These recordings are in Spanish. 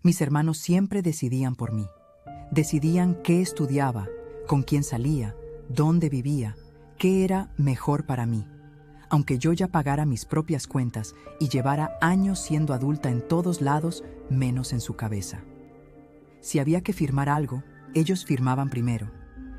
Mis hermanos siempre decidían por mí. Decidían qué estudiaba, con quién salía, dónde vivía, qué era mejor para mí. Aunque yo ya pagara mis propias cuentas y llevara años siendo adulta en todos lados, menos en su cabeza. Si había que firmar algo, ellos firmaban primero.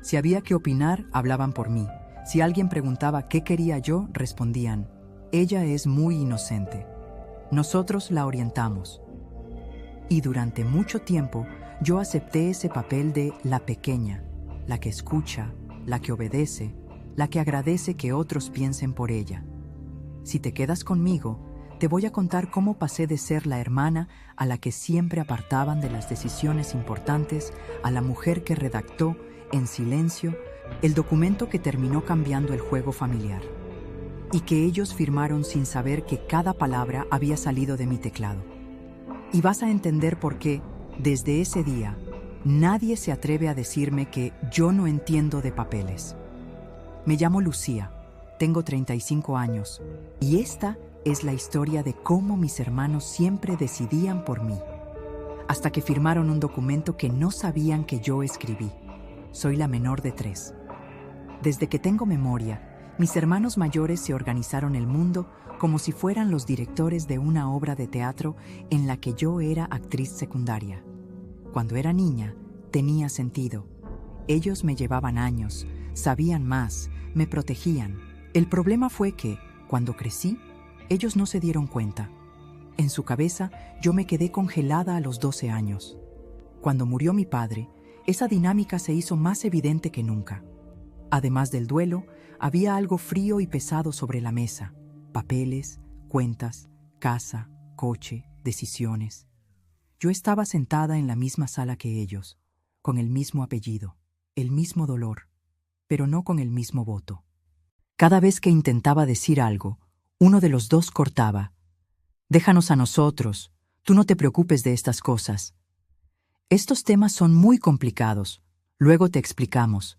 Si había que opinar, hablaban por mí. Si alguien preguntaba qué quería yo, respondían: ella es muy inocente. Nosotros la orientamos. Y durante mucho tiempo, yo acepté ese papel de la pequeña, la que escucha, la que obedece, la que agradece que otros piensen por ella. Si te quedas conmigo, te voy a contar cómo pasé de ser la hermana a la que siempre apartaban de las decisiones importantes, a la mujer que redactó, en silencio, el documento que terminó cambiando el juego familiar. Y que ellos firmaron sin saber que cada palabra había salido de mi teclado. Y vas a entender por qué, desde ese día, nadie se atreve a decirme que yo no entiendo de papeles. Me llamo Lucía, tengo 35 años, y esta es la historia de cómo mis hermanos siempre decidían por mí, hasta que firmaron un documento que no sabían que yo escribí. Soy la menor de 3. Desde que tengo memoria, mis hermanos mayores se organizaron el mundo como si fueran los directores de una obra de teatro en la que yo era actriz secundaria. Cuando era niña, tenía sentido. Ellos me llevaban años, sabían más, me protegían. El problema fue que, cuando crecí, ellos no se dieron cuenta. En su cabeza, yo me quedé congelada a los 12 años. Cuando murió mi padre, esa dinámica se hizo más evidente que nunca. Además del duelo, había algo frío y pesado sobre la mesa: papeles, cuentas, casa, coche, decisiones. Yo estaba sentada en la misma sala que ellos, con el mismo apellido, el mismo dolor, pero no con el mismo voto. Cada vez que intentaba decir algo, uno de los dos cortaba: déjanos a nosotros, tú no te preocupes de estas cosas. Estos temas son muy complicados, luego te explicamos.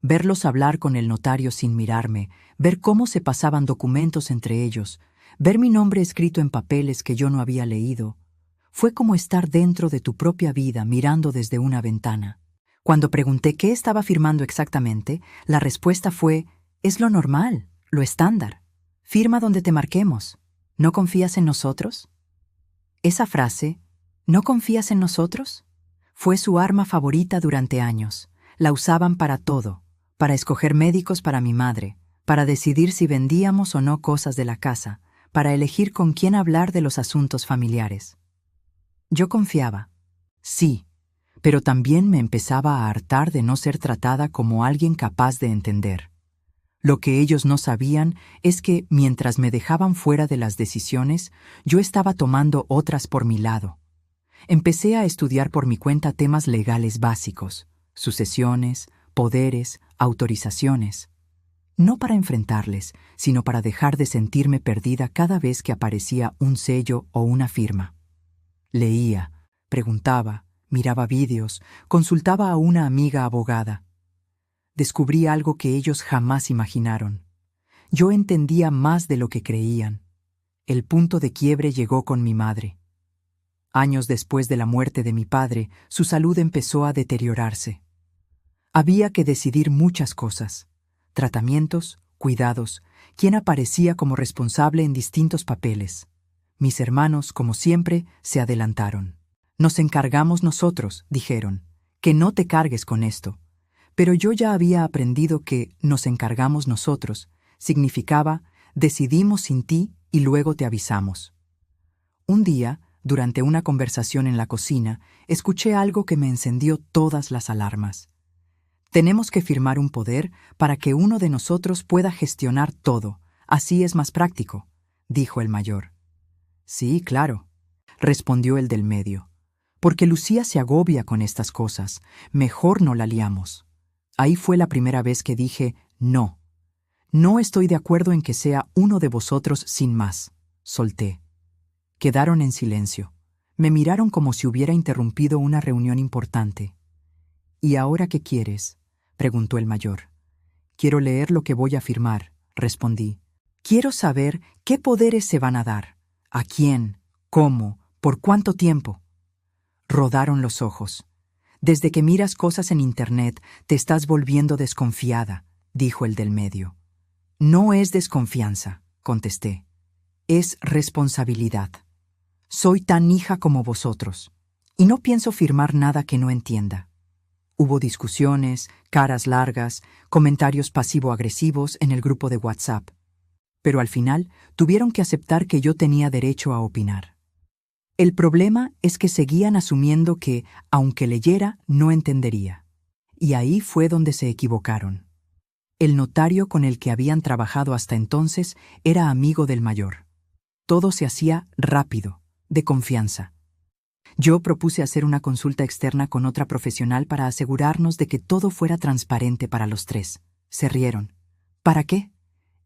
Verlos hablar con el notario sin mirarme, ver cómo se pasaban documentos entre ellos, ver mi nombre escrito en papeles que yo no había leído, fue como estar dentro de tu propia vida mirando desde una ventana. Cuando pregunté qué estaba firmando exactamente, la respuesta fue: es lo normal, lo estándar. Firma donde te marquemos. ¿No confías en nosotros? Esa frase, ¿no confías en nosotros?, fue su arma favorita durante años. La usaban para todo: para escoger médicos para mi madre, para decidir si vendíamos o no cosas de la casa, para elegir con quién hablar de los asuntos familiares. Yo confiaba, sí, pero también me empezaba a hartar de no ser tratada como alguien capaz de entender. Lo que ellos no sabían es que, mientras me dejaban fuera de las decisiones, yo estaba tomando otras por mi lado. Empecé a estudiar por mi cuenta temas legales básicos: sucesiones, poderes, autorizaciones. No para enfrentarles, sino para dejar de sentirme perdida cada vez que aparecía un sello o una firma. Leía, preguntaba, miraba vídeos, consultaba a una amiga abogada. Descubrí algo que ellos jamás imaginaron. Yo entendía más de lo que creían. El punto de quiebre llegó con mi madre. Años después de la muerte de mi padre, su salud empezó a deteriorarse. Había que decidir muchas cosas: tratamientos, cuidados, quién aparecía como responsable en distintos papeles. Mis hermanos, como siempre, se adelantaron. Nos encargamos nosotros, dijeron, que no te cargues con esto. Pero yo ya había aprendido que nos encargamos nosotros significaba decidimos sin ti y luego te avisamos. Un día, durante una conversación en la cocina, escuché algo que me encendió todas las alarmas. Tenemos que firmar un poder para que uno de nosotros pueda gestionar todo. Así es más práctico, dijo el mayor. Sí, claro, respondió el del medio. Porque Lucía se agobia con estas cosas. Mejor no la liamos. Ahí fue la primera vez que dije no. No estoy de acuerdo en que sea uno de vosotros sin más. Solté. Quedaron en silencio. Me miraron como si hubiera interrumpido una reunión importante. ¿Y ahora qué quieres?, preguntó el mayor. Quiero leer lo que voy a firmar, respondí. Quiero saber qué poderes se van a dar, a quién, cómo, por cuánto tiempo. Rodaron los ojos. Desde que miras cosas en Internet, te estás volviendo desconfiada, dijo el del medio. No es desconfianza, contesté. Es responsabilidad. Soy tan hija como vosotros, y no pienso firmar nada que no entienda. Hubo discusiones, caras largas, comentarios pasivo-agresivos en el grupo de WhatsApp. Pero al final tuvieron que aceptar que yo tenía derecho a opinar. El problema es que seguían asumiendo que, aunque leyera, no entendería. Y ahí fue donde se equivocaron. El notario con el que habían trabajado hasta entonces era amigo del mayor. Todo se hacía rápido, de confianza. Yo propuse hacer una consulta externa con otra profesional para asegurarnos de que todo fuera transparente para los tres. Se rieron. ¿Para qué?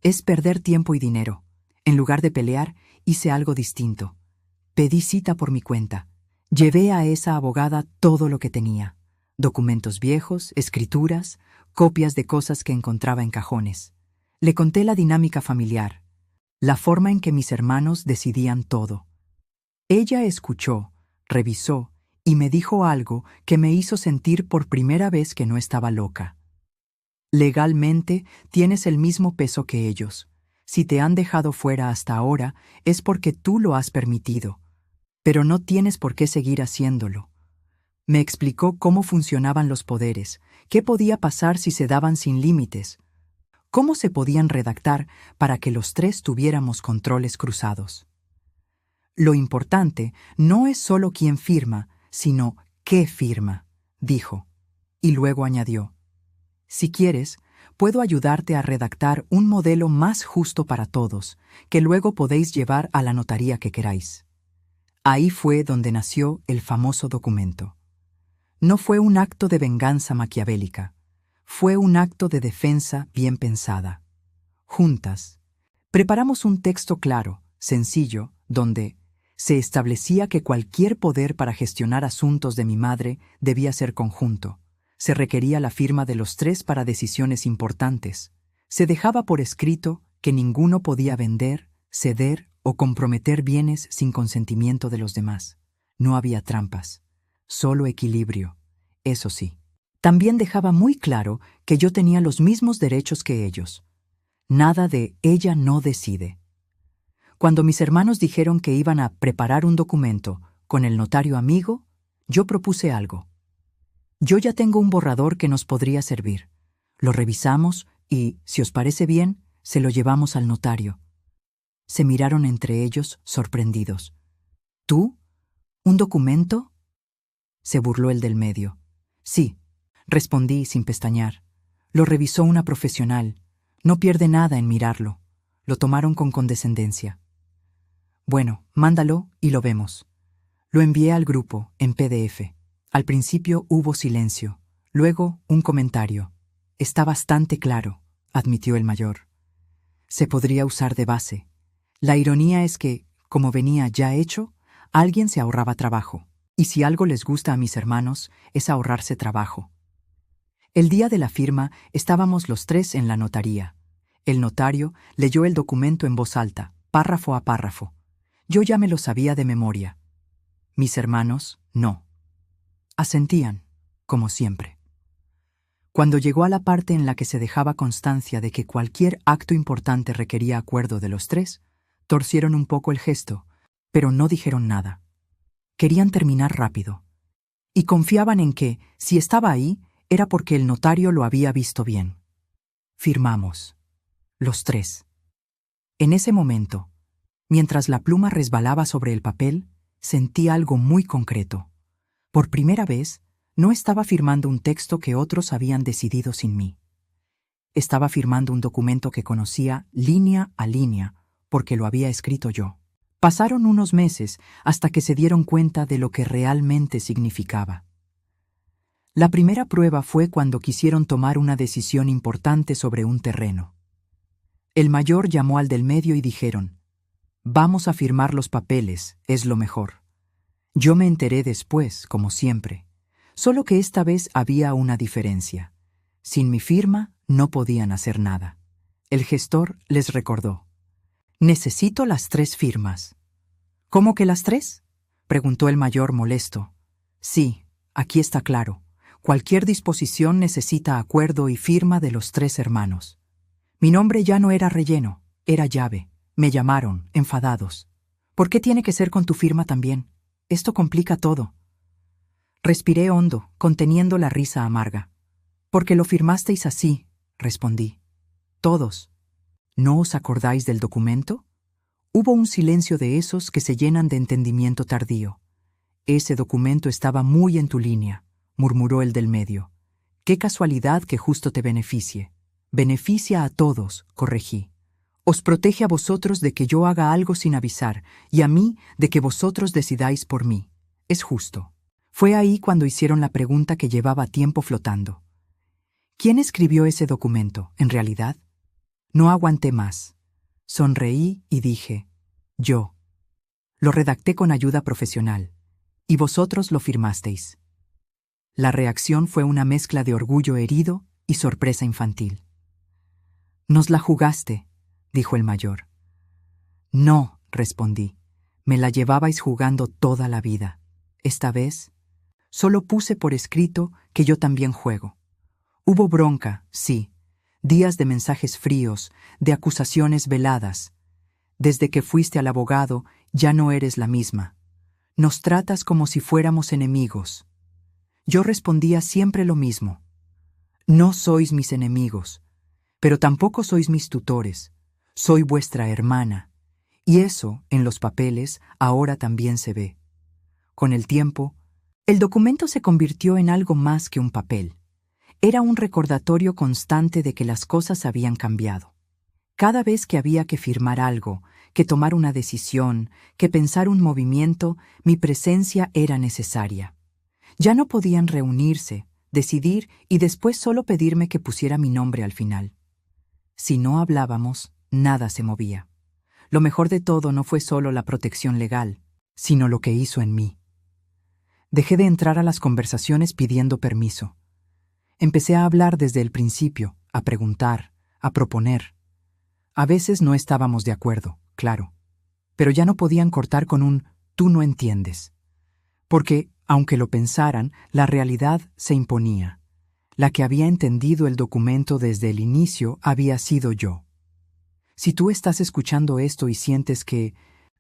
Es perder tiempo y dinero. En lugar de pelear, hice algo distinto. Pedí cita por mi cuenta. Llevé a esa abogada todo lo que tenía. Documentos viejos, escrituras, copias de cosas que encontraba en cajones. Le conté la dinámica familiar, la forma en que mis hermanos decidían todo. Ella escuchó, revisó y me dijo algo que me hizo sentir por primera vez que no estaba loca. Legalmente tienes el mismo peso que ellos. Si te han dejado fuera hasta ahora es porque tú lo has permitido, pero no tienes por qué seguir haciéndolo. Me explicó cómo funcionaban los poderes, qué podía pasar si se daban sin límites, cómo se podían redactar para que los tres tuviéramos controles cruzados. Lo importante no es solo quién firma, sino qué firma, dijo, y luego añadió: si quieres, puedo ayudarte a redactar un modelo más justo para todos, que luego podéis llevar a la notaría que queráis. Ahí fue donde nació el famoso documento. No fue un acto de venganza maquiavélica, fue un acto de defensa bien pensada. Juntas, preparamos un texto claro, sencillo, donde se establecía que cualquier poder para gestionar asuntos de mi madre debía ser conjunto. Se requería la firma de los tres para decisiones importantes. Se dejaba por escrito que ninguno podía vender, ceder o comprometer bienes sin consentimiento de los demás. No había trampas, solo equilibrio, eso sí. También dejaba muy claro que yo tenía los mismos derechos que ellos. Nada de ella no decide. Cuando mis hermanos dijeron que iban a preparar un documento con el notario amigo, yo propuse algo. Yo ya tengo un borrador que nos podría servir. Lo revisamos y, si os parece bien, se lo llevamos al notario. Se miraron entre ellos, sorprendidos. ¿Tú? ¿Un documento? Se burló el del medio. Sí, respondí sin pestañear. Lo revisó una profesional. No pierde nada en mirarlo. Lo tomaron con condescendencia. Bueno, mándalo y lo vemos. Lo envié al grupo, en PDF. Al principio hubo silencio, luego un comentario. Está bastante claro, admitió el mayor. Se podría usar de base. La ironía es que, como venía ya hecho, alguien se ahorraba trabajo. Y si algo les gusta a mis hermanos, es ahorrarse trabajo. El día de la firma estábamos los tres en la notaría. El notario leyó el documento en voz alta, párrafo a párrafo. Yo ya me lo sabía de memoria. Mis hermanos, no. Asentían, como siempre. Cuando llegó a la parte en la que se dejaba constancia de que cualquier acto importante requería acuerdo de los tres, torcieron un poco el gesto, pero no dijeron nada. Querían terminar rápido. Y confiaban en que, si estaba ahí, era porque el notario lo había visto bien. Firmamos. Los tres. En ese momento, mientras la pluma resbalaba sobre el papel, sentí algo muy concreto. Por primera vez, no estaba firmando un texto que otros habían decidido sin mí. Estaba firmando un documento que conocía línea a línea, porque lo había escrito yo. Pasaron unos meses hasta que se dieron cuenta de lo que realmente significaba. La primera prueba fue cuando quisieron tomar una decisión importante sobre un terreno. El mayor llamó al del medio y dijeron: «Vamos a firmar los papeles, es lo mejor». Yo me enteré después, como siempre, solo que esta vez había una diferencia. Sin mi firma no podían hacer nada. El gestor les recordó: «Necesito las 3 firmas». «¿Cómo que las 3?», preguntó el mayor molesto. Sí, aquí está claro. Cualquier disposición necesita acuerdo y firma de los 3 hermanos. Mi nombre ya no era relleno, era llave. Me llamaron, enfadados. ¿Por qué tiene que ser con tu firma también? Esto complica todo. Respiré hondo, conteniendo la risa amarga. Porque lo firmasteis así, respondí. Todos. ¿No os acordáis del documento? Hubo un silencio de esos que se llenan de entendimiento tardío. Ese documento estaba muy en tu línea, murmuró el del medio. Qué casualidad que justo te beneficie. Beneficia a todos, corregí. Os protege a vosotros de que yo haga algo sin avisar, y a mí de que vosotros decidáis por mí. Es justo. Fue ahí cuando hicieron la pregunta que llevaba tiempo flotando. ¿Quién escribió ese documento, en realidad? No aguanté más. Sonreí y dije, yo. Lo redacté con ayuda profesional, y vosotros lo firmasteis. La reacción fue una mezcla de orgullo herido y sorpresa infantil. Nos la jugaste, dijo el mayor. No, respondí. Me la llevabais jugando toda la vida. Esta vez, solo puse por escrito que yo también juego. Hubo bronca, sí, días de mensajes fríos, de acusaciones veladas. Desde que fuiste al abogado, ya no eres la misma. Nos tratas como si fuéramos enemigos. Yo respondía siempre lo mismo. No sois mis enemigos, pero tampoco sois mis tutores. Soy vuestra hermana. Y eso, en los papeles, ahora también se ve. Con el tiempo, el documento se convirtió en algo más que un papel. Era un recordatorio constante de que las cosas habían cambiado. Cada vez que había que firmar algo, que tomar una decisión, que pensar un movimiento, mi presencia era necesaria. Ya no podían reunirse, decidir y después solo pedirme que pusiera mi nombre al final. Si no hablábamos, nada se movía. Lo mejor de todo no fue solo la protección legal, sino lo que hizo en mí. Dejé de entrar a las conversaciones pidiendo permiso. Empecé a hablar desde el principio, a preguntar, a proponer. A veces no estábamos de acuerdo, claro, pero ya no podían cortar con un «tú no entiendes». Porque, aunque lo pensaran, la realidad se imponía. La que había entendido el documento desde el inicio había sido yo. Si tú estás escuchando esto y sientes que,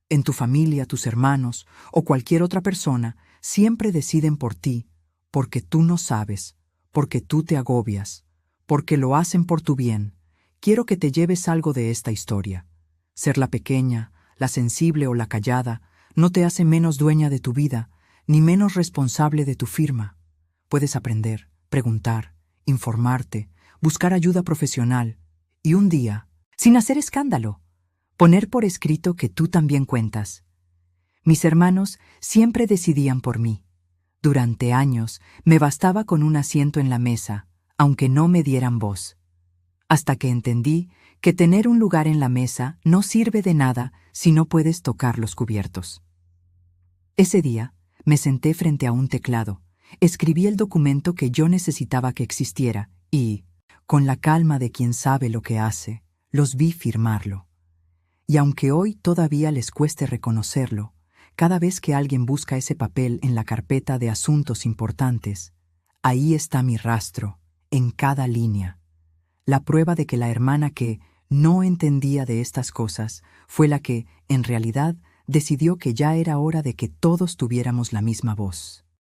en tu familia, tus hermanos o cualquier otra persona, siempre deciden por ti, porque tú no sabes, porque tú te agobias, porque lo hacen por tu bien, quiero que te lleves algo de esta historia. Ser la pequeña, la sensible o la callada no te hace menos dueña de tu vida, ni menos responsable de tu firma. Puedes aprender, preguntar, informarte, buscar ayuda profesional y un día, sin hacer escándalo, poner por escrito que tú también cuentas. Mis hermanos siempre decidían por mí. Durante años me bastaba con un asiento en la mesa, aunque no me dieran voz. Hasta que entendí que tener un lugar en la mesa no sirve de nada si no puedes tocar los cubiertos. Ese día me senté frente a un teclado, escribí el documento que yo necesitaba que existiera y, con la calma de quien sabe lo que hace, los vi firmarlo. Y aunque hoy todavía les cueste reconocerlo, cada vez que alguien busca ese papel en la carpeta de asuntos importantes, ahí está mi rastro, en cada línea. La prueba de que la hermana que no entendía de estas cosas fue la que, en realidad, decidió que ya era hora de que todos tuviéramos la misma voz.